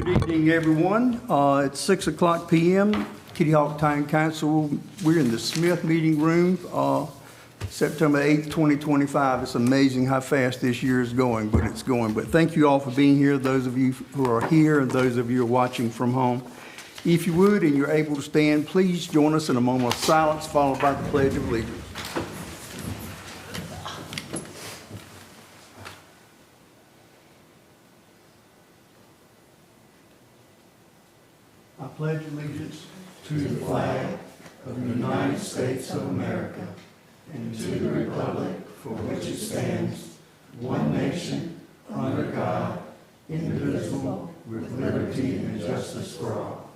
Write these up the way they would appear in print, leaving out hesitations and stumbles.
Good evening, everyone. It's 6:00 p.m. Kitty Hawk Town Council. We're in the Smith Meeting Room, September 8th, 2025. It's amazing how fast this year is going, but it's going. But thank you all for being here, those of you who are here and those of you who are watching from home. If you would and you're able to stand, please join us in a moment of silence followed by the Pledge of Allegiance. I pledge allegiance to the flag of the United States of America and to the republic for which it stands, one nation, under God, indivisible, with liberty and justice for all.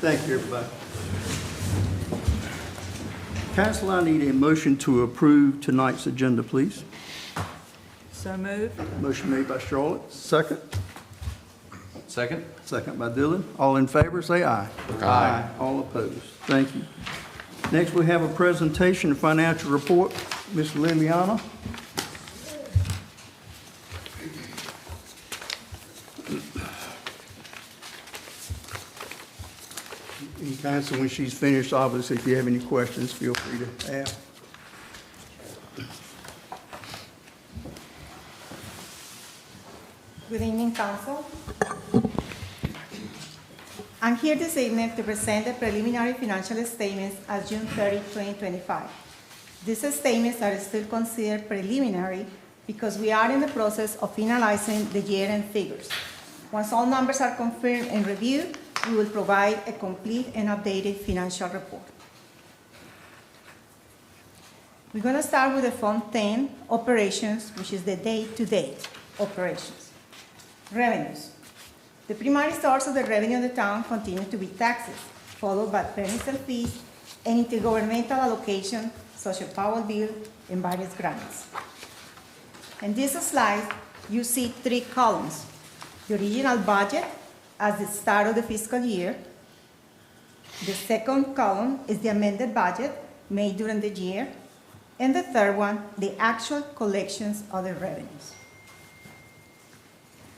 Thank you, everybody. Council, I need a motion to approve tonight's agenda, please. So moved. Motion made by Charlotte. Second. Second. Second by Dylan. All in favor, say aye. Aye. All opposed. Thank you. Next, we have a presentation of financial report. Ms. Liliana. And Council, when she's finished, obviously, if you have any questions, feel free to ask. Good evening, Council. I'm here this evening to present the preliminary financial statements as June 30, 2025. These statements are still considered preliminary because we are in the process of finalizing the year-end figures. Once all numbers are confirmed and reviewed, we will provide a complete and updated financial report. We're going to start with the Fund 10 operations, which is the day-to-day operations. Revenues. The primary source of the revenue of the town continues to be taxes, followed by premises and fees and intergovernmental allocation, such as power bill and various grants. In this slide, you see 3 columns. The original budget at the start of the fiscal year. The second column is the amended budget made during the year. And the third one, the actual collections of the revenues.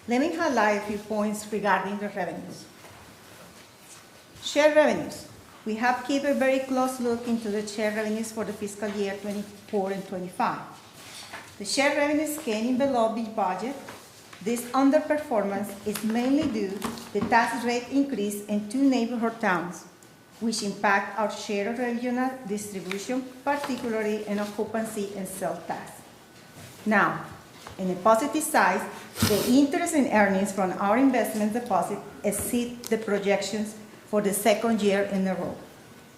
Let me highlight a few points regarding the revenues. Share revenues. We have kept a very close look into the share revenues for the fiscal year 24 and 25. The share revenues came in below the budget. This underperformance is mainly due to the tax rate increase in 2 neighborhood towns, which impact our share of regional distribution, particularly in occupancy and sales tax. Now, in the positive side, the interest and earnings from our investment deposit exceed the projections for the second year in a row,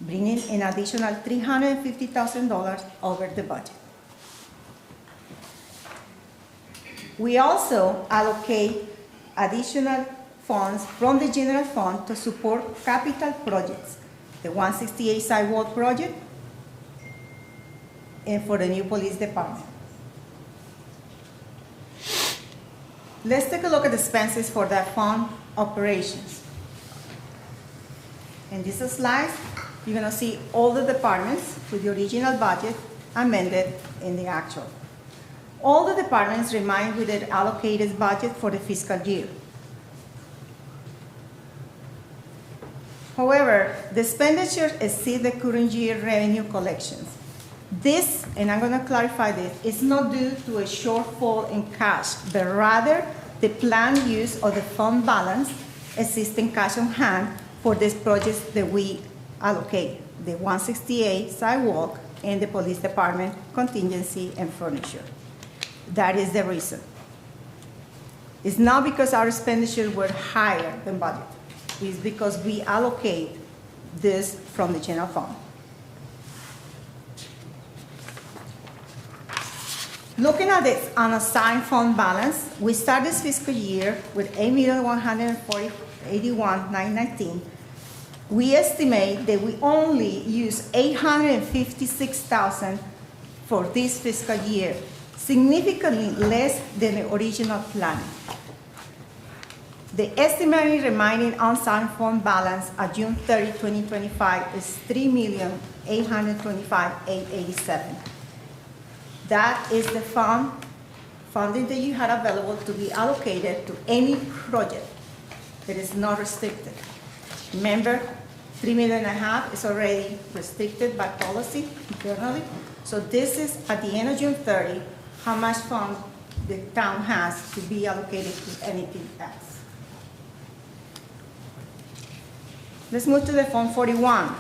bringing an additional $350,000 over the budget. We also allocate additional funds from the general fund to support capital projects, the 168 sidewalk project, and for the new police department. Let's take a look at the expenses for the fund operations. In this slide, you're going to see all the departments with the original budget amended in the actual. All the departments remain with their allocated budget for the fiscal year. However, the expenditures exceed the current year revenue collections. This, and I'm going to clarify this, is not due to a shortfall in cash, but rather the planned use of the fund balance, existing cash on hand for these projects that we allocate, the 168 sidewalk and the police department contingency and furniture. That is the reason. It's not because our expenditures were higher than budget. It's because we allocate this from the general fund. Looking at the unassigned fund balance, we start this fiscal year with $8,181,919. We estimate that we only use $856,000 for this fiscal year, significantly less than the original plan. The estimated remaining unassigned fund balance at June 30, 2025 is $3,825,887. That is the fund funding that you had available to be allocated to any project that is not restricted. Remember, 3.5 million is already restricted by policy internally. So this is, at the end of June 30, how much fund the town has to be allocated to anything else. Let's move to the Fund 41,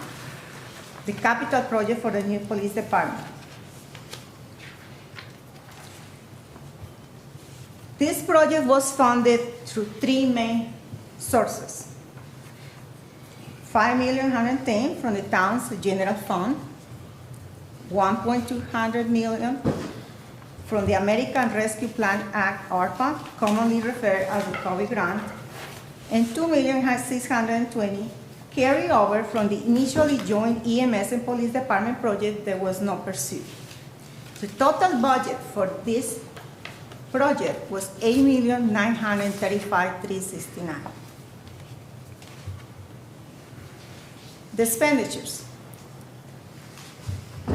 the capital project for the new police department. This project was funded through three main sources. $5,110,000 from the town's general fund, $1.2 million from the American Rescue Plan Act, ARPA, commonly referred as the COVID grant, and $2,620,000 carry over from the initially joint EMS and police department project that was not pursued. The total budget for this project was $8,935,369. The expenditures.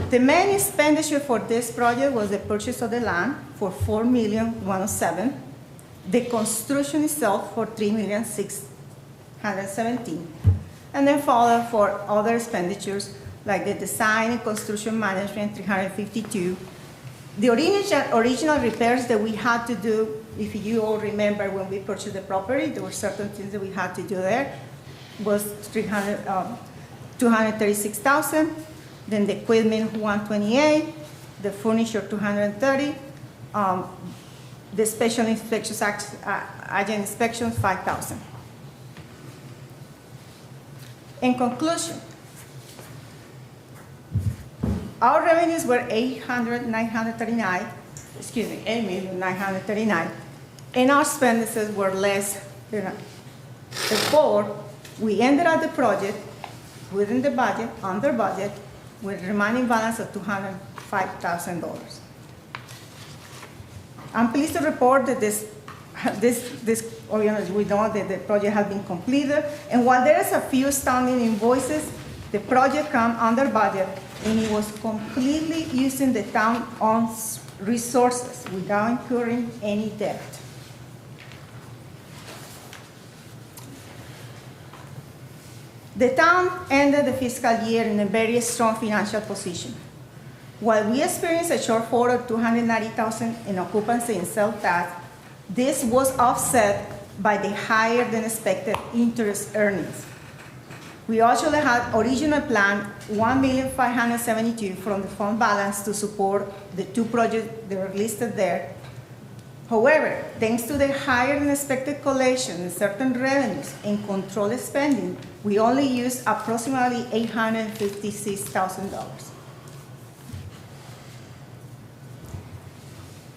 The main expenditure for this project was the purchase of the land for $4,107,000, the construction itself for $3,617,000, and then followed for other expenditures like the design and construction management, $352,000. The original repairs that we had to do, if you all remember when we purchased the property, there were certain things that we had to do there, was $236,000. Then the equipment, $128,000, the furniture, $230,000, the special inspections, agent inspection, $5,000. In conclusion, our revenues were $8,939,000, and our expenses were less than that. Therefore, we ended up the project within the budget, under budget, with a remaining balance of $205,000. I'm pleased to report that we know that the project has been completed, and while there is a few standing invoices, the project came under budget, and it was completely using the town-owned resources without incurring any debt. The town ended the fiscal year in a very strong financial position. While we experienced a shortfall of $290,000 in occupancy and sales tax, this was offset by the higher than expected interest earnings. We actually had original plan $1,572,000 from the fund balance to support the two projects that were listed there. However, thanks to the higher than expected collection and certain revenues and controlled spending, we only used approximately $856,000.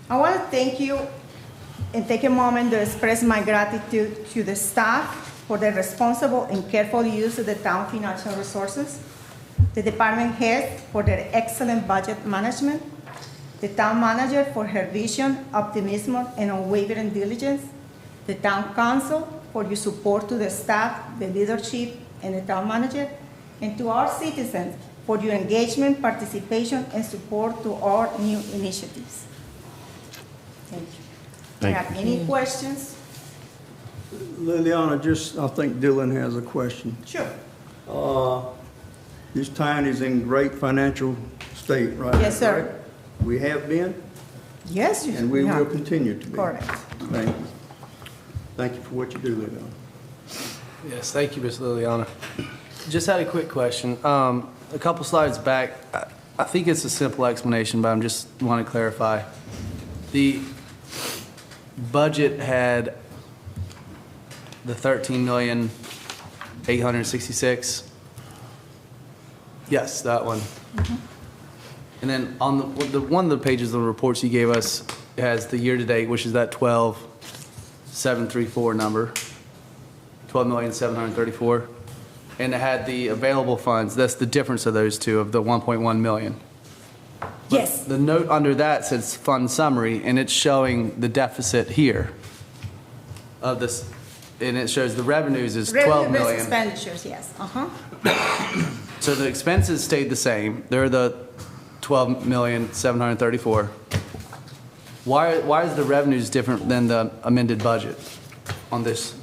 I want to thank you and take a moment to express my gratitude to the staff for their responsible and careful use of the town financial resources, the department heads for their excellent budget management, the town manager for her vision, optimism, and unwavering diligence, the town council for your support to the staff, the leadership, and the town manager, and to our citizens for your engagement, participation, and support to our new initiatives. Thank you. Do you have any questions? Liliana, I think Dylan has a question. Sure. This town is in great financial state, right? Yes, sir. Right? We have been, Yes, and we will continue to be. Correct. Thank you. Thank you for what you do, Liliana. Yes, thank you, Ms. Liliana. Just had a quick question. A couple slides back, I think it's a simple explanation, but I just want to clarify. The budget had the $13,866,000. Yes, that one. Mm-hmm. And then on the one of the pages of the reports you gave us has the year-to-date, which is that 12,734 number, 12,734,000, and it had the available funds. That's the difference of those two, of the 1.1 million. Yes. The note under that says fund summary, and it's showing the deficit here of this, and it shows the revenues is 12 Revenue-based million. expenditures, yes. Uh-huh. So the expenses stayed the same. They're the 12,734,000. Why is the revenues different than the amended budget on this?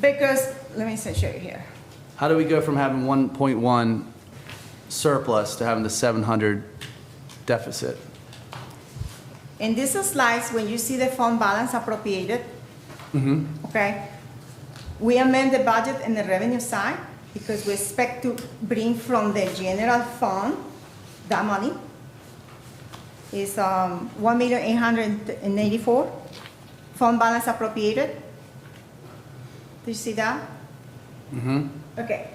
Because, let me show you here. How do we go from having 1.1 surplus to having the 700 deficit? In these slides, when you see the fund balance appropriated, okay, we amend the budget in the revenue side because we expect to bring from the general fund that money is 1,884,000 fund balance appropriated. Do you see that? Okay.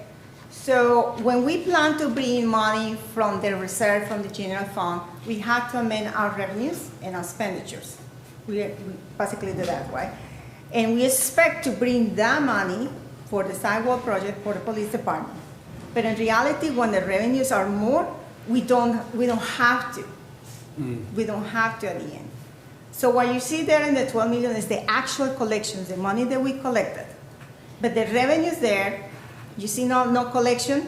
So when we plan to bring money from the reserve, from the general fund, we have to amend our revenues and our expenditures. We basically do that, right? And we expect to bring that money for the sidewalk project for the police department. But in reality, when the revenues are more, we don't have to. We don't have to at the end. So what you see there in the 12 million is the actual collections, the money that we collected. But the revenues there, you see no collection?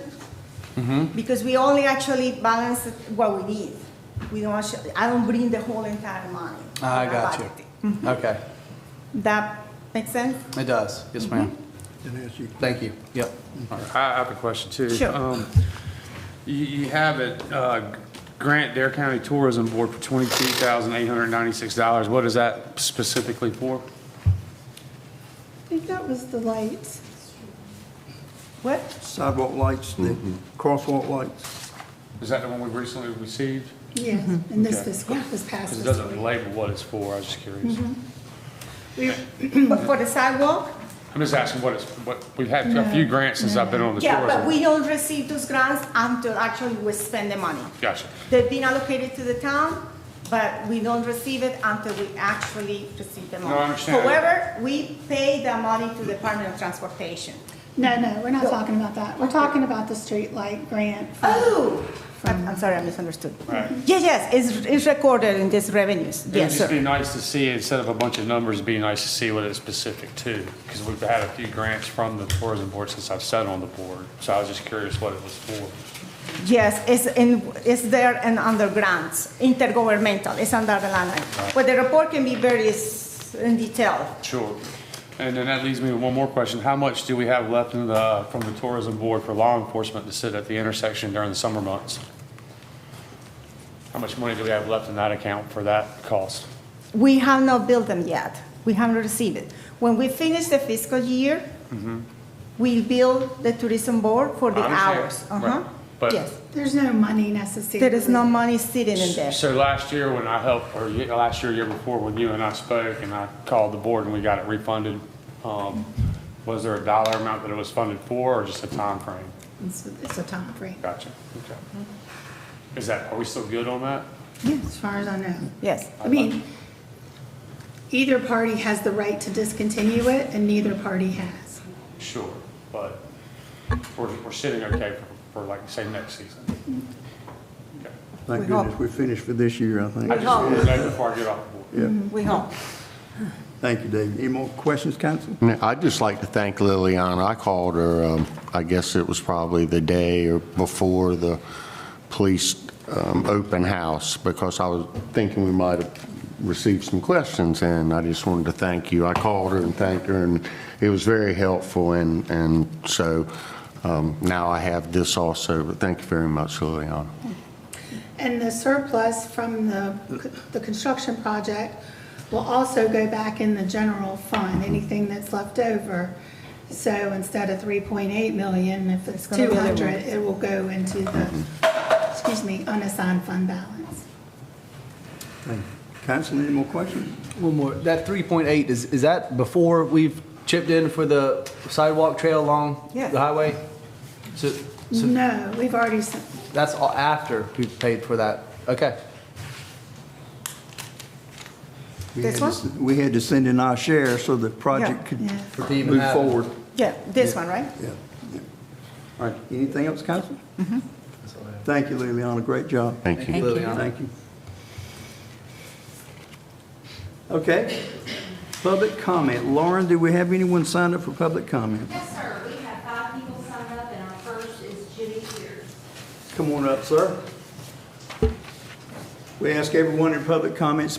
Because we only actually balance what we need. We don't actually, I don't bring the whole entire money. I got you. Okay, That makes sense? it does. Yes, ma'am. Didn't ask you. Thank you. Yep. I have a question too. Sure. You have it, grant Dare County Tourism Board for $22,896. What is that specifically for? I think that was the lights. What? Sidewalk lights, the crosswalk lights. Is that the one we recently received? Yeah, and this Okay. fiscal, this past Because it fiscal. doesn't label what it's for. I was just curious. But for the sidewalk? I'm just asking what we've had a few grants since I've been on the Yeah, but tourism. we don't receive those grants until actually we spend the money. Gotcha. They've been allocated to the town, but we don't receive it until we actually receive the money. No, I understand. However, we pay the money to the Department of Transportation. No, we're not talking about that. We're talking about the street light grant. Oh, I'm sorry, I misunderstood. Right. Yes, it's recorded in these revenues. It would Yes, just be sir. nice to see, instead of a bunch of numbers, it'd be nice to see what it's specific to. Because we've had a few grants from the tourism board since I've sat on the board. So I was just curious what it was for. Yes, it's there and under grants, intergovernmental, it's under the line item. But the report can be very in detail. Sure. And then that leads me to one more question. How much do we have left from the tourism board for law enforcement to sit at the intersection during the summer months? How much money do we have left in that account for that cost? We have not billed them yet. We haven't received it. When we finish the fiscal year, we bill the tourism board for the I understand. hours. Right. But- Yes, There's no money necessarily. there is no money sitting in there. So last year when I helped, or last year, year before, when you and I spoke and I called the board and we got it refunded, was there a dollar amount that it was funded for or just a time frame? It's a time frame, Gotcha. Okay. Are we still good on that? as far as I know. Yes, I mean, either party has the right to discontinue it, and neither party has. Sure, but we're sitting okay for like, say, next season. Okay. Thank We hope. goodness we finished for this year, I think. I just wanted to know before I get off the board. Yeah. we hope. Thank you, David. Any more questions, council? I'd just like to thank Liliana. I called her, I guess it was probably the day or before the police open house, because I was thinking we might have received some questions, and I just wanted to thank you. I called her and thanked her, and it was very helpful, and so now I have this also, but thank you very much, Liliana. And the surplus from the construction project will also go back in the general fund, anything that's left over. So instead of 3.8 million, if it's gonna be a little 200, it will go into the, unassigned fund balance. Thank you. Council, any more questions? One more. That 3.8, is that before we've chipped in for the sidewalk trail along Yes. the highway? So No, we've already sent, that's all after we've paid for that? Okay. This one? We had to send in our share so the project could yeah. For to even move have- forward. Yeah, this one, right? Yeah. All right, anything else, council? Thank you, Liliana, great job. Thank you. Liliana. Thank you. Okay, public comment. Lauren, do we have anyone signed up for public comment? Yes, sir. We have 5 people signed up, and our first is Jimmy Sears. Come on up, sir. We ask everyone in public comment,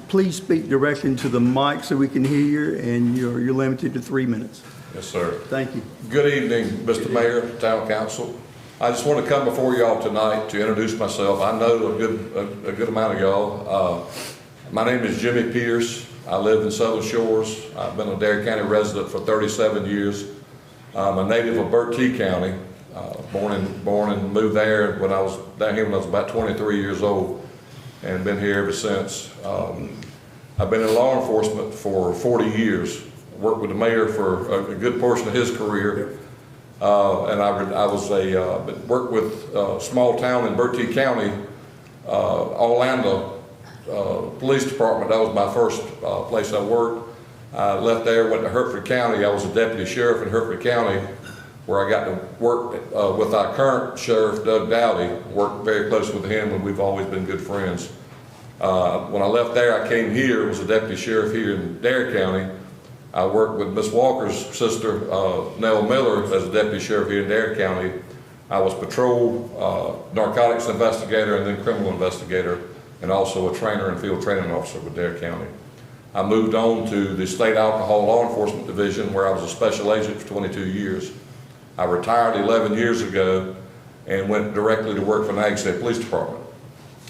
please speak directly into the mic so we can hear you, and you're limited to 3 minutes. Yes, sir. Thank you. Good evening, Mr. Mayor, Town Council. I just want to come before y'all tonight to introduce myself. I know a good amount of y'all. My name is Jimmy Pierce. I live in Southern Shores. I've been a Dare County resident for 37 years. I'm a native of Bertie County, born and moved there when I was down here when I was about 23 years old, and been here ever since. I've been in law enforcement for 40 years. Worked with the mayor for a good portion of his career, and I was worked with a small town in Bertie County, Orlando Police Department. That was my first place I worked. I left there, went to Hertford County. I was a deputy sheriff in Hertford County, where I got to work with our current sheriff, Doug Dowdy. Worked very close with him, and we've always been good friends. When I left there, I came here, was a deputy sheriff here in Dare County. I worked with Miss Walker's sister, Nell Miller, as a deputy sheriff here in Dare County. I was patrol, narcotics investigator, and then criminal investigator, and also a trainer and field training officer with Dare County. I moved on to the State Alcohol Law Enforcement Division, where I was a special agent for 22 years. I retired 11 years ago and went directly to work for Nags Head Police Department.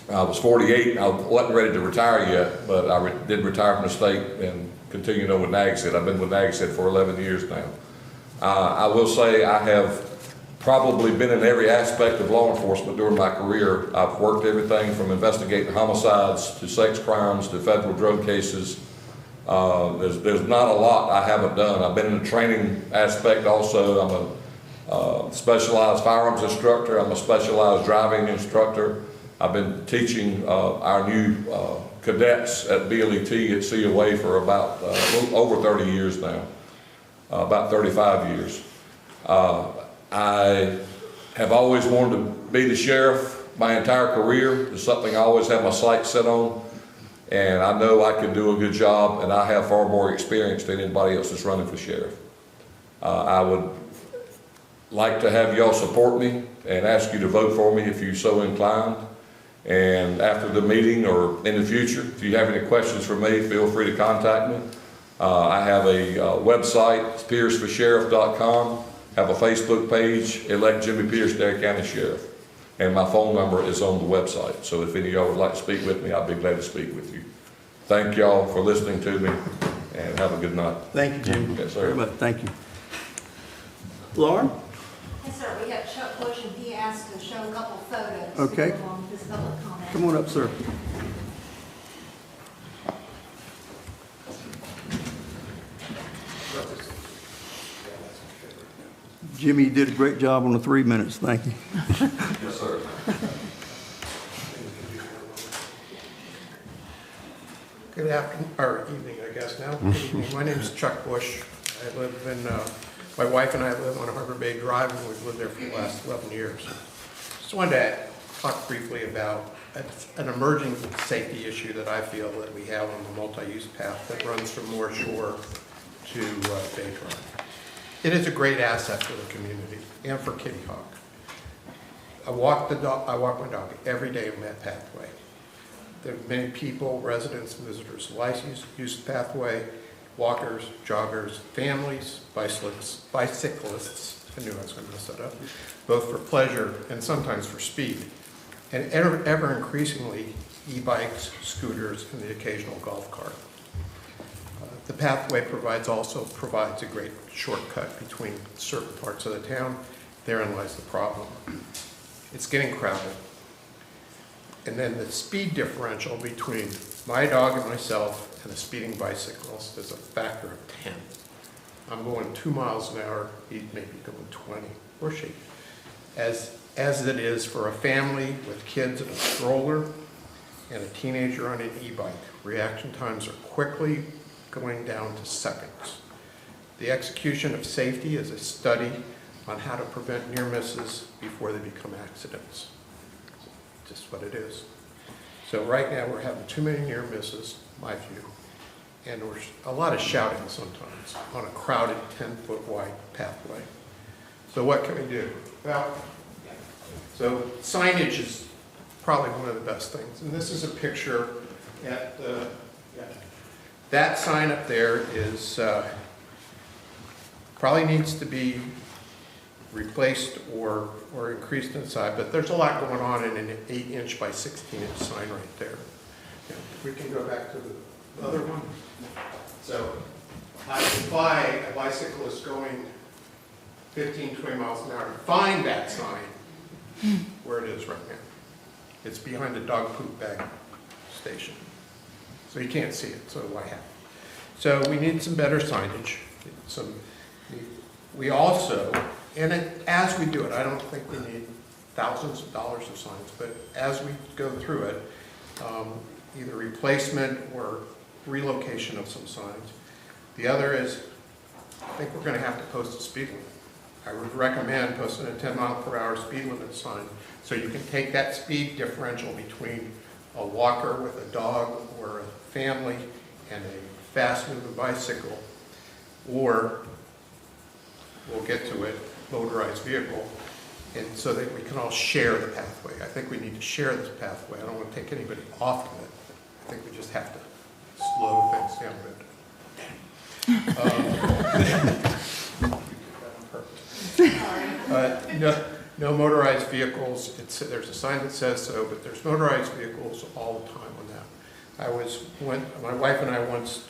I was 48. I wasn't ready to retire yet, but I did retire from the state and continued on with Nags Head. I've been with Nags Head for 11 years now. I will say I have probably been in every aspect of law enforcement during my career. I've worked everything from investigating homicides to sex crimes to federal drug cases. There's not a lot I haven't done. I've been in the training aspect also. I'm a specialized firearms instructor. I'm a specialized driving instructor. I've been teaching our new cadets at BLET at COA for about a little over 30 years now, about 35 years. I have always wanted to be the sheriff my entire career. It's something I always have my sights set on, and I know I can do a good job, and I have far more experience than anybody else that's running for sheriff. I would like to have y'all support me and ask you to vote for me if you're so inclined. And after the meeting or in the future, if you have any questions for me, feel free to contact me. I have a website, it's pierceforsheriff.com. Have a Facebook page, Elect Jimmy Pierce, Dare County Sheriff. And my phone number is on the website. So if any of y'all would like to speak with me, I'd be glad to speak with you. Thank y'all for listening to me, and have a good night. Thank you, Jim. Yes, sir. Very much. Thank you. Lauren? Yes, sir, we have Chuck Bush, and he asked to show a couple photos. Okay. To go along with this public comment. Come on up, sir. Jimmy, you did a great job on the 3 minutes. Thank you. Yes, sir. Good afternoon, or evening, I guess now. Good evening. My name is Chuck Bush. I live in, my wife and I live on Harbor Bay Drive, and we've lived there for the last 11 years. Just wanted to talk briefly about an emerging safety issue that I feel that we have on the multi-use path that runs from North Shore to Bay Drive. It is a great asset for the community and for Kitty Hawk. I walk my dog every day on that pathway. There are many people, residents, visitors, use the pathway, walkers, joggers, families, bicyclists, I knew I was going to mess that up, both for pleasure and sometimes for speed, and ever increasingly e-bikes, scooters, and the occasional golf cart. The pathway also provides a great shortcut between certain parts of the town. Therein lies the problem. It's getting crowded. And then the speed differential between my dog and myself and a speeding bicyclist is a factor of 10. I'm going 2 miles an hour, he may be going 20, or she. As it is for a family with kids in a stroller and a teenager on an e-bike, reaction times are quickly going down to seconds. The execution of safety is a study on how to prevent near misses before they become accidents. Just what it is. So right now we're having too many near misses, my view, and there's a lot of shouting sometimes on a crowded 10-foot wide pathway. So what can we do? Well, so signage is probably one of the best things. And this is a picture at That sign up there is, probably needs to be replaced or increased in size, but there's a lot going on in an 8-inch by 16-inch sign right there. Yeah, we can go back to the other one. So I defy a bicyclist going 15, 20 miles an hour to find that sign where it is right now. It's behind the dog poop bag station. So you can't see it, so why have it? So we need some better signage. We also, and as we do it, I don't think we need thousands of dollars of signs, but as we go through it, either replacement or relocation of some signs. The other is, I think we're going to have to post a speed limit. I would recommend posting a 10-mile-per-hour speed limit sign so you can take that speed differential between a walker with a dog or a family and a fast-moving bicycle, or, we'll get to it, motorized vehicle, and so that we can all share the pathway. I think we need to share this pathway. I don't want to take anybody off of it. I think we just have to slow things down a bit. No motorized vehicles. There's a sign that says so, but there's motorized vehicles all the time on that. My wife and I once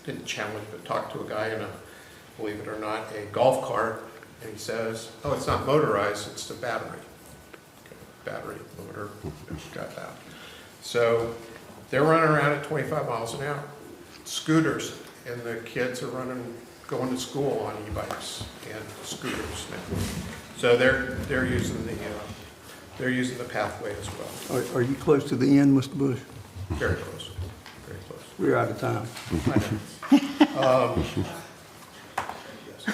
didn't challenge, but talked to a guy in a, believe it or not, a golf cart, and he says, "Oh, it's not motorized, it's the battery." Battery motor, got that. So they're running around at 25 miles an hour. Scooters, and the kids are going to school on e-bikes and scooters now. So they're using the pathway as well. Are you close to the end, Mr. Bush? Very close, very close. We're out of time. Yes.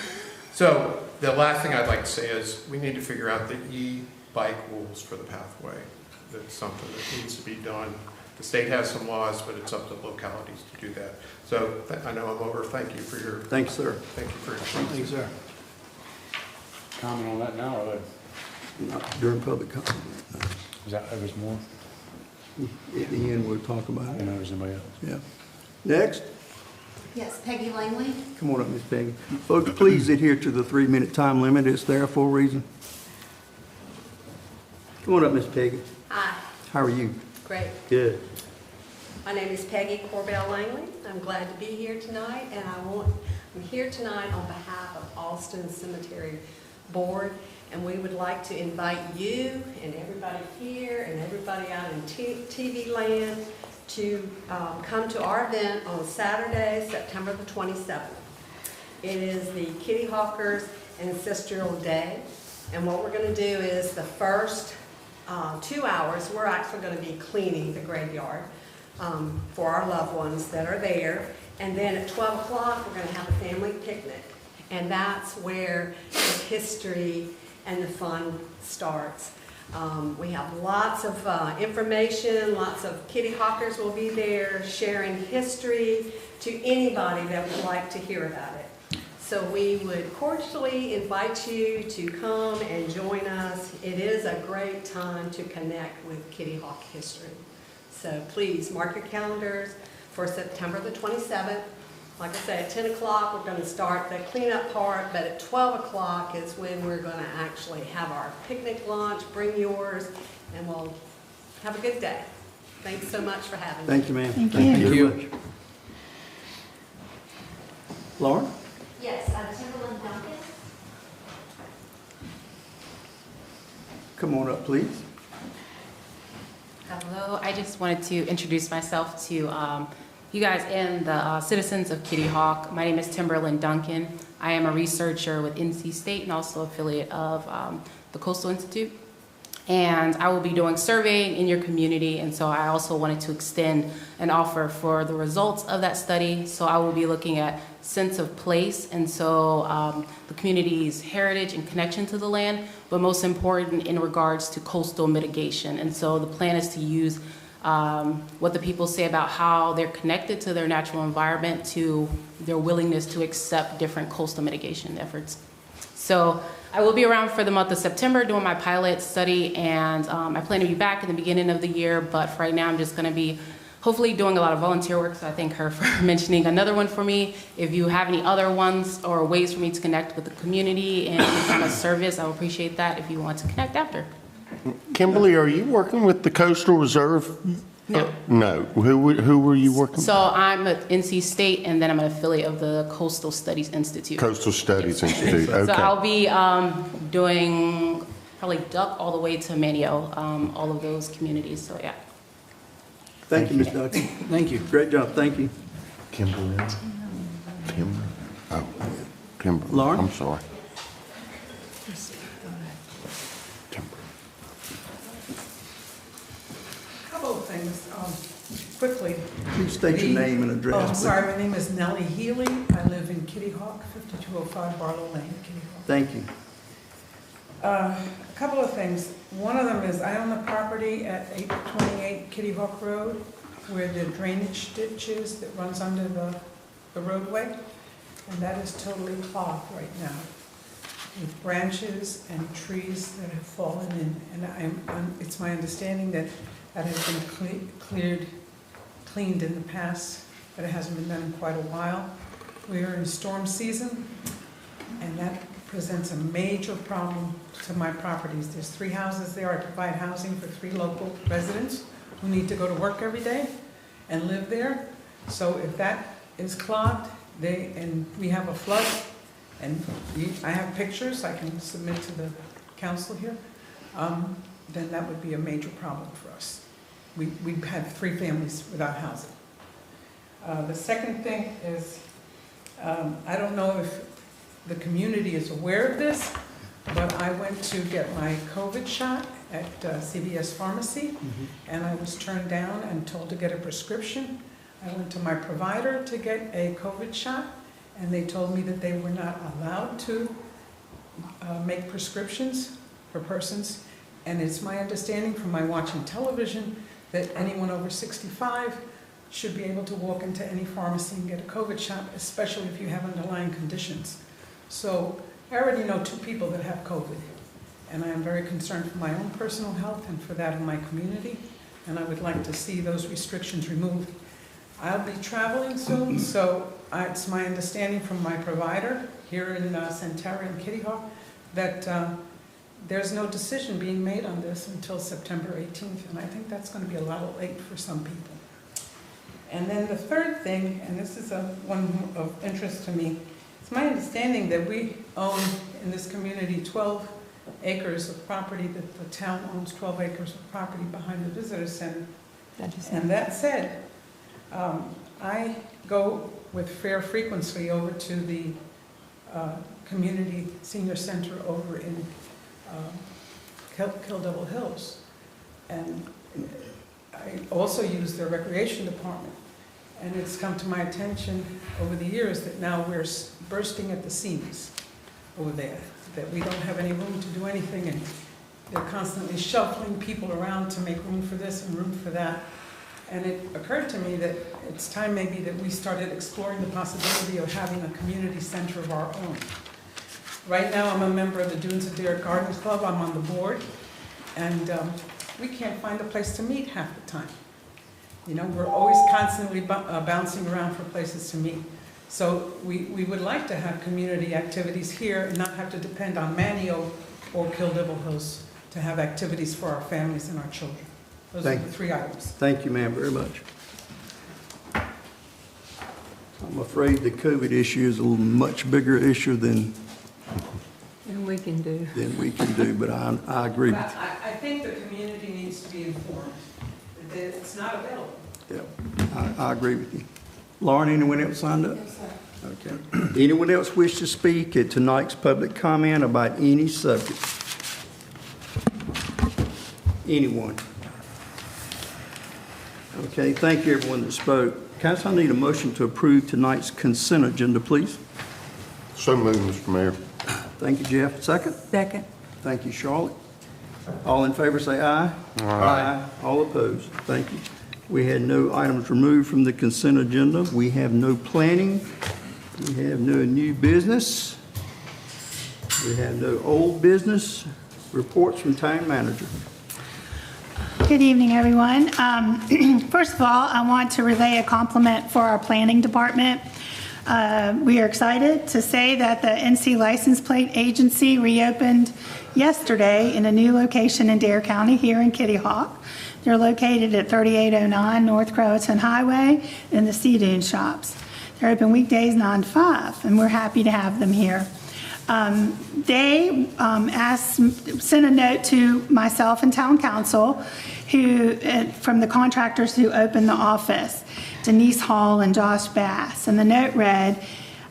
So the last thing I'd like to say is we need to figure out the e-bike rules for the pathway. That's something that needs to be done. The state has some laws, but it's up to localities to do that. So I know I'm over. Thank you for your. Thanks, sir. Thank you for your. Thanks, sir. Comment on that now, or Not during public comment. is that, there's more? At the end, we'll talk about I it. don't know if there's anybody else. Yeah. Next, Yes, Peggy Langley. come on up, Ms. Peggy. Folks, please adhere to the 3-minute time limit. It's there for a reason. Come on up, Ms. Peggy. Hi, How are you? great. Good. My name is Peggy Corbell Langley. I'm glad to be here tonight, and I'm here tonight on behalf of Austin Cemetery Board, and we would like to invite you and everybody here and everybody out in TV land to come to our event on Saturday, September the 27th. It is the Kitty Hawkers Ancestral Day, and what we're going to do is the first 2 hours, we're actually going to be cleaning the graveyard for our loved ones that are there. And then at 12 o'clock, we're going to have a family picnic. And that's where the history and the fun starts. We have lots of information, lots of Kitty Hawkers will be there sharing history to anybody that would like to hear about it. So we would cordially invite you to come and join us. It is a great time to connect with Kitty Hawk history. So please mark your calendars for September the 27th. Like I said, at 10 o'clock we're going to start the cleanup part, but at 12 o'clock is when we're going to actually have our picnic lunch. Bring yours, and we'll have a good day. Thanks so much for having me. Thank you, ma'am. Thank very you. much. Lauren? Yes, Timberland Duncan. Come on up, please. Hello, I just wanted to introduce myself to you guys and the citizens of Kitty Hawk. My name is Timberland Duncan. I am a researcher with NC State and also affiliate of the Coastal Institute. And I will be doing surveying in your community, and so I also wanted to extend an offer for the results of that study. So I will be looking at sense of place, and so the community's heritage and connection to the land, but most important in regards to coastal mitigation. And so the plan is to use what the people say about how they're connected to their natural environment to their willingness to accept different coastal mitigation efforts. So I will be around for the month of September doing my pilot study, and I plan to be back in the beginning of the year, but for right now I'm just going to be hopefully doing a lot of volunteer work, so I thank her for mentioning another one for me. If you have any other ones or ways for me to connect with the community and any kind of service, I would appreciate that if you want to connect after. Kimberly, are you working with the Coastal Reserve? No. No. Who were you working with? So I'm at NC State, and then I'm an affiliate of the Coastal Studies Institute. Coastal Studies Institute, So I'll okay. be doing probably Duck all the way to Manio, all of those communities, so yeah. Thank you, Ms. Duncan. Thank you. Great job, thank you. Kimberly? Kimberly? Oh, Kimberly. Lauren? I'm sorry. Kimberly. Couple of things, quickly. Please state your name and Oh, address. I'm sorry, my name is Nellie Healy. I live in Kitty Hawk, 5205 Barlow Lane, Kitty Hawk. Thank you. A couple of things. One of them is I own the property at 828 Kitty Hawk Road where the drainage ditch is that runs under the roadway. And that is totally clogged right now with branches and trees that have fallen in. And it's my understanding that that has been cleaned in the past, but it hasn't been done in quite a while. We are in storm season, and that presents a major problem to my properties. There's 3 houses there. I provide housing for 3 local residents who need to go to work every day and live there. So if that is clogged, and we have a flood, and I have pictures I can submit to the council here, then that would be a major problem for us. We've had 3 families without housing. The second thing is, I don't know if the community is aware of this, but I went to get my COVID shot at CVS Pharmacy, and I was turned down and told to get a prescription. I went to my provider to get a COVID shot, and they told me that they were not allowed to make prescriptions for persons. And it's my understanding from my watching television that anyone over 65 should be able to walk into any pharmacy and get a COVID shot, especially if you have underlying conditions. So I already know 2 people that have COVID, and I am very concerned for my own personal health and for that of my community, and I would like to see those restrictions removed. I'll be traveling soon, so it's my understanding from my provider here in Centenary and Kitty Hawk that there's no decision being made on this until September 18th, and I think that's going to be a little late for some people. And then the third thing, and this is one of interest to me, it's my understanding that we own in this community 12 acres of property, that the town owns 12 acres of property behind the visitor center. And that said, I go with fair frequency over to the community senior center over in Kill Devil Hills. And I also use their recreation department. And it's come to my attention over the years that now we're bursting at the seams over there, that we don't have any room to do anything, and they're constantly shuffling people around to make room for this and room for that. And it occurred to me that it's time maybe that we started exploring the possibility of having a community center of our own. Right now, I'm a member of the Dunes of Dare Garden Club. I'm on the board, and we can't find a place to meet half the time. You know, we're always constantly bouncing around for places to meet. So we would like to have community activities here and not have to depend on Manio or Kill Devil Hills to have activities for our families and our children. Those are the 3 items. Thank you, ma'am, very much. I'm afraid the COVID issue is a much bigger issue than we can do. But I agree with you. I think the community needs to be informed that it's not available. Yeah, I agree with you. Lauren, anyone else signed up? Yes, sir. Okay. Anyone else wish to speak at tonight's public comment about any subject? Anyone? Okay, thank you everyone that spoke. Council, I need a motion to approve tonight's consent agenda, please. So moved, Mr. Mayor. Thank you, Jeff. Second? Second. Thank you, Charlotte. All in favor say aye. Aye. All opposed? Thank you. We had no items removed from the consent agenda. We have no planning. We have no new business. We have no old business. Reports from town manager. Good evening, everyone. First of all, I want to relay a compliment for our planning department. We are excited to say that the NC License Plate Agency reopened yesterday in a new location in Dare County here in Kitty Hawk. They're located at 3809 North Croatan Highway in the Sea Dune Shops. They're open weekdays 9 to 5, and we're happy to have them here. They sent a note to myself and town council from the contractors who opened the office, Denise Hall and Josh Bass. And the note read,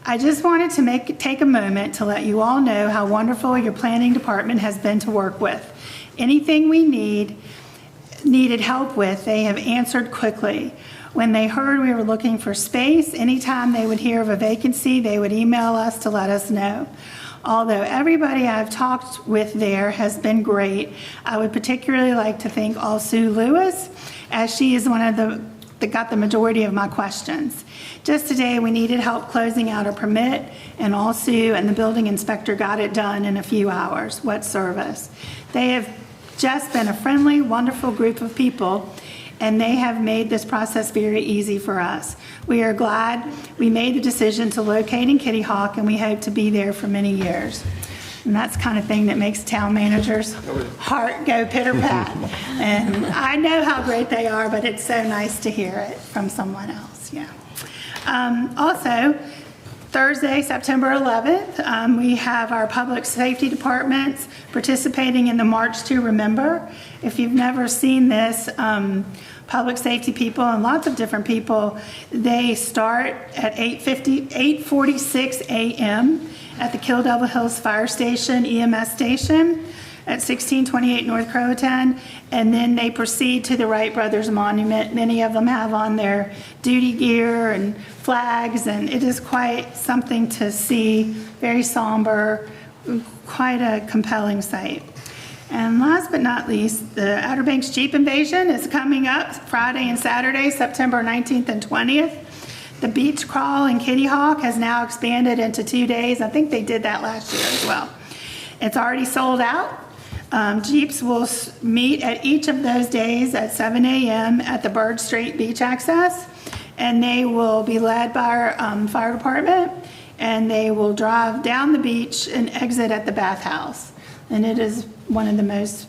I just wanted to take a moment to let you all know how wonderful your planning department has been to work with. Anything we needed help with, they have answered quickly. When they heard we were looking for space, anytime they would hear of a vacancy, they would email us to let us know. Although everybody I've talked with there has been great, I would particularly like to thank Sue Lewis, as she is one of that got the majority of my questions. Just today, we needed help closing out a permit, and Sue and the building inspector got it done in a few hours. What service. They have just been a friendly, wonderful group of people, and they have made this process very easy for us. We are glad we made the decision to locate in Kitty Hawk, and we hope to be there for many years. And that's the kind of thing that makes town managers' heart go pitter-pat. And I know how great they are, but it's so nice to hear it from someone else, yeah. Also, Thursday, September 11th, we have our public safety departments participating in the March to Remember. If you've never seen this, public safety people and lots of different people, they start at 8:46 a.m. at the Kill Devil Hills Fire Station, EMS station at 1628 North Croatan, and then they proceed to the Wright Brothers Monument. Many of them have on their duty gear and flags, and it is quite something to see, very somber, quite a compelling sight. And last but not least, the Outer Banks Jeep Invasion is coming up Friday and Saturday, September 19th and 20th. The beach crawl in Kitty Hawk has now expanded into 2 days. I think they did that last year as well. It's already sold out. Jeeps will meet at each of those days at 7 a.m. at the Bird Street Beach Access, and they will be led by our fire department, and they will drive down the beach and exit at the bathhouse. And it is one of the most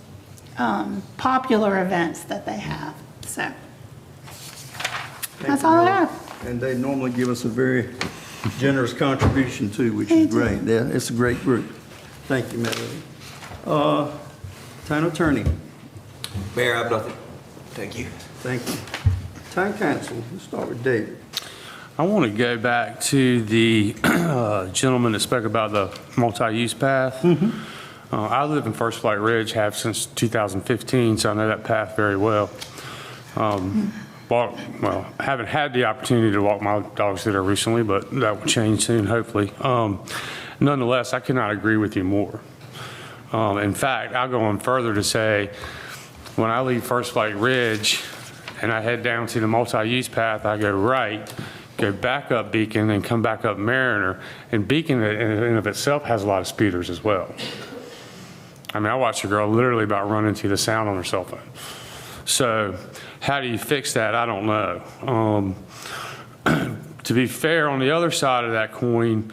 popular events that they have. So that's all I have. And they normally give us a very generous contribution too, which is great. Yeah, it's a great group. Thank you, Melody. Town Attorney. Mayor, I have nothing. Thank you. Thank you. Town Council, let's start with David. I want to go back to the gentleman that spoke about the multi-use path. I live in First Flight Ridge, have since 2015, so I know that path very well. Well, I haven't had the opportunity to walk my dogs through there recently, but that will change soon, hopefully. Nonetheless, I cannot agree with you more. In fact, I'll go on further to say, when I leave First Flight Ridge and I head down to the multi-use path, I go right, go back up Beacon, and come back up Mariner. And Beacon in and of itself has a lot of speeders as well. I mean, I watched a girl literally about run into the sound on her cell phone. So how do you fix that? I don't know. To be fair, on the other side of that coin,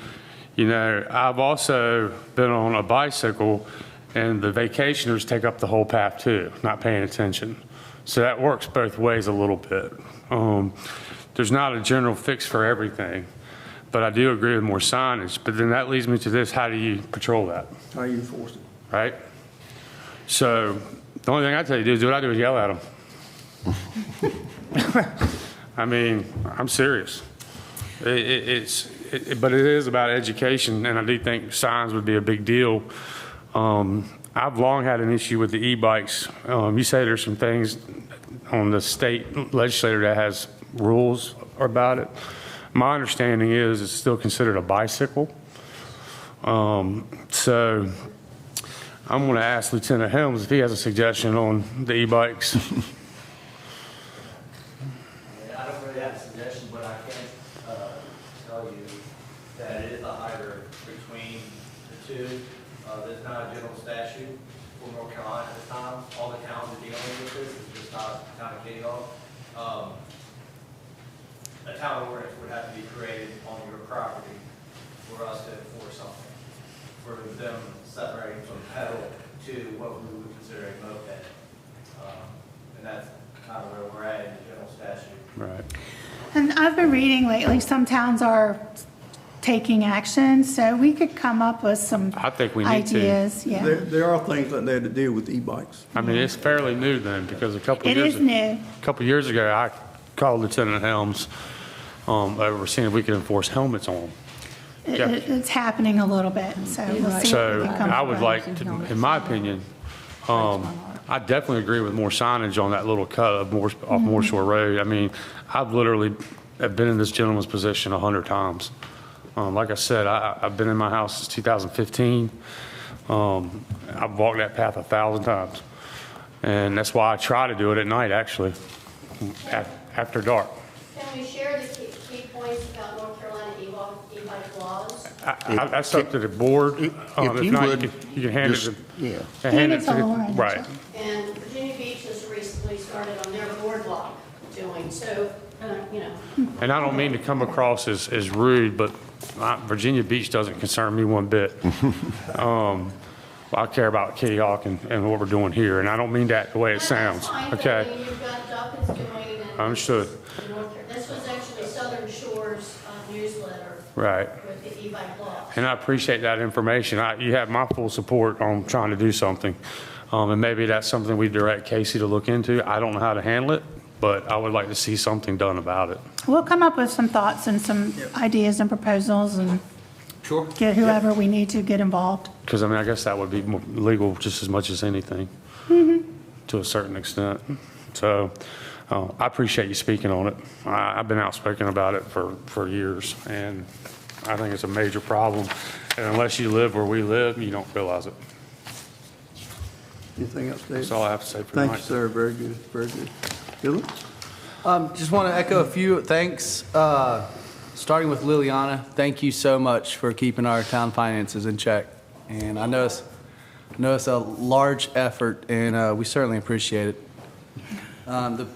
you know, I've also been on a bicycle, and the vacationers take up the whole path too, not paying attention. So that works both ways a little bit. There's not a general fix for everything, but I do agree with more signage. But then that leads me to this: how do you patrol that? How you enforce it? Right? So the only thing I tell you to do is do what I do is yell at them. I mean, I'm serious. But it is about education, and I do think signs would be a big deal. I've long had an issue with the e-bikes. You say there's some things on the state legislature that has rules about it. My understanding is it's still considered a bicycle. So I'm going to ask Lieutenant Helms if he has a suggestion on the e-bikes. I don't really have a suggestion, but I can tell you that it is a hybrid between the two. There's not a general statute for North Carolina at this time. All the towns are dealing with this, it's just not the town of Kitty Hawk. A town ordinance would have to be created on your property for us to enforce something. For them separating from pedal to what we would consider a moped. And that's kind of where we're at in the general statute. Right. And I've been reading lately, some towns are taking action, so we could come up with some I think we need to. ideas, yeah. There are things like that to deal with e-bikes. I mean, it's fairly new then, because a couple It years is new. A couple years ago, I called Lieutenant Helms over seeing if we could enforce helmets on them. It's happening a little bit, so we'll see what we So can come I up would with. like to, in my opinion, I definitely agree with more signage on that little cut of off Moore Shore Road. I mean, I've literally have been in this gentleman's position 100 times. Like I said, I've been in my house since 2015. I've walked that path 1,000 times. And that's why I try to do it at night, actually, after dark. Can we share the key points about North Carolina e-bike laws? That's up to the board. If you not, would, you can hand it just- to. yeah. Hand Hand it it to to the, Lauren. right. And Virginia Beach has recently started on their boardwalk doing, so, you know. And I don't mean to come across as rude, but Virginia Beach doesn't concern me one bit. I care about Kitty Hawk and what we're doing here, and I don't mean that the way it sounds, That's fine, but I okay? mean, you've got Dawkins doing and. Understood. This was actually Southern Shores newsletter. Right. With the e-bike laws. And I appreciate that information. You have my full support on trying to do something. And maybe that's something we direct Casey to look into. I don't know how to handle it, but I would like to see something done about it. We'll come up with some thoughts and some ideas and proposals and Sure. get whoever we need to get involved. Because, I mean, I guess that would be legal just as much as anything, to a certain extent. So I appreciate you speaking on it. I've been outspoken about it for years, and I think it's a major problem. And unless you live where we live, you don't realize it. Anything else, Dave? That's all I have to say for Thank you, tonight. sir. Very good, very good. Dylan? Just want to echo a few thanks, starting with Liliana. Thank you so much for keeping our town finances in check. And I know it's a large effort, and we certainly appreciate it. The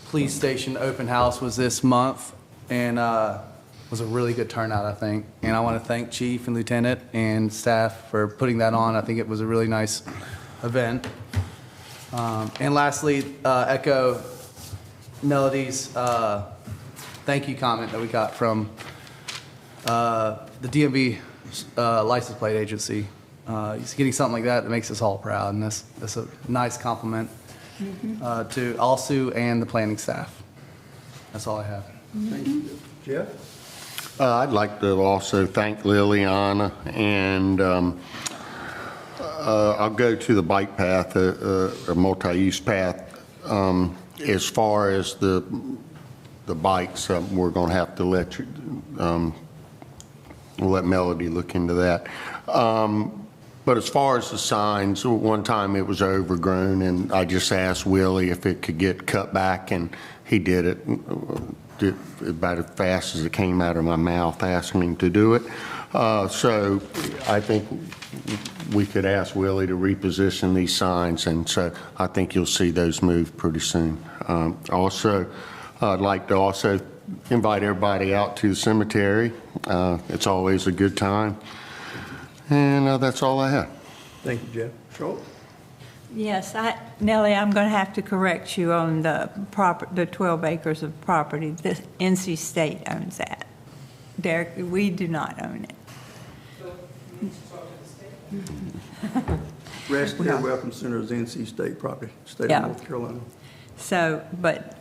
police station open house was this month, and was a really good turnout, I think. And I want to thank Chief and Lieutenant and staff for putting that on. I think it was a really nice event. And lastly, echo Melody's thank you comment that we got from the DMV license plate agency. He's getting something like that makes us all proud, and that's a nice compliment to ALSU and the planning staff. That's all I have. Thank you. Jeff? I'd like to also thank Liliana, and I'll go to the bike path, a multi-use path. As far as the bikes, we're going to have to let you, we'll let Melody look into that. But as far as the signs, one time it was overgrown, and I just asked Willie if it could get cut back, and he did it about as fast as it came out of my mouth, asking him to do it. So I think we could ask Willie to reposition these signs, and so I think you'll see those move pretty soon. Also, I'd like to also invite everybody out to the cemetery. It's always a good time. And that's all I have. Thank you, Jeff. Schultz? Yes, Nellie, I'm going to have to correct you on the 12 acres of property. The NC State owns that. Derek, we do not own it. Rescue Care Welcome Center is NC State property, state of North Carolina. So, but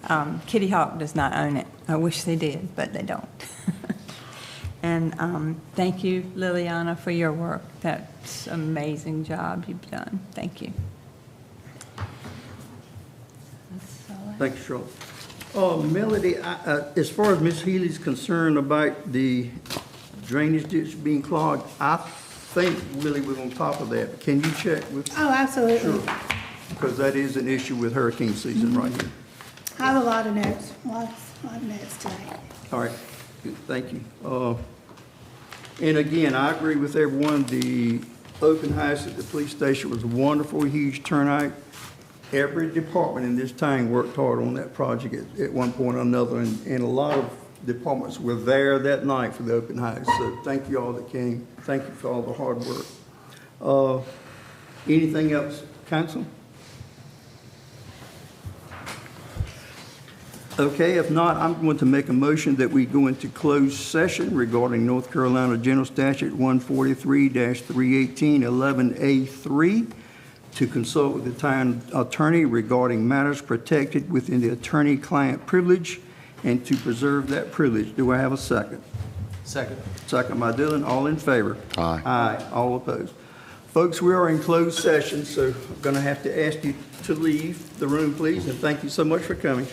Kitty Hawk does not own it. I wish they did, but they don't. And thank you, Liliana, for your work. That's an amazing job you've done. Thank you. Thank you, Schultz. Melody, as far as Ms. Healy's concerned about the drainage ditch being clogged, I think Willie was on top of that. Can you check with? Oh, absolutely. Sure. Because that is an issue with hurricane season right here. I have a lot of notes, a lot of notes tonight. All right, good, thank you. And again, I agree with everyone, the open house at the police station was a wonderful, huge turnout. Every department in this town worked hard on that project at one point or another, and a lot of departments were there that night for the open house. So thank you all that came. Thank you for all the hard work. Anything else, council? Okay, if not, I'm going to make a motion that we go into closed session regarding North Carolina General Statute 143-318-11A3 to consult with the town attorney regarding matters protected within the attorney-client privilege and to preserve that privilege. Do I have a second? Second. Second by Dylan. All in favor? Aye. Aye. All opposed. Folks, we are in closed session, so I'm going to have to ask you to leave the room, please, and thank you so much for coming.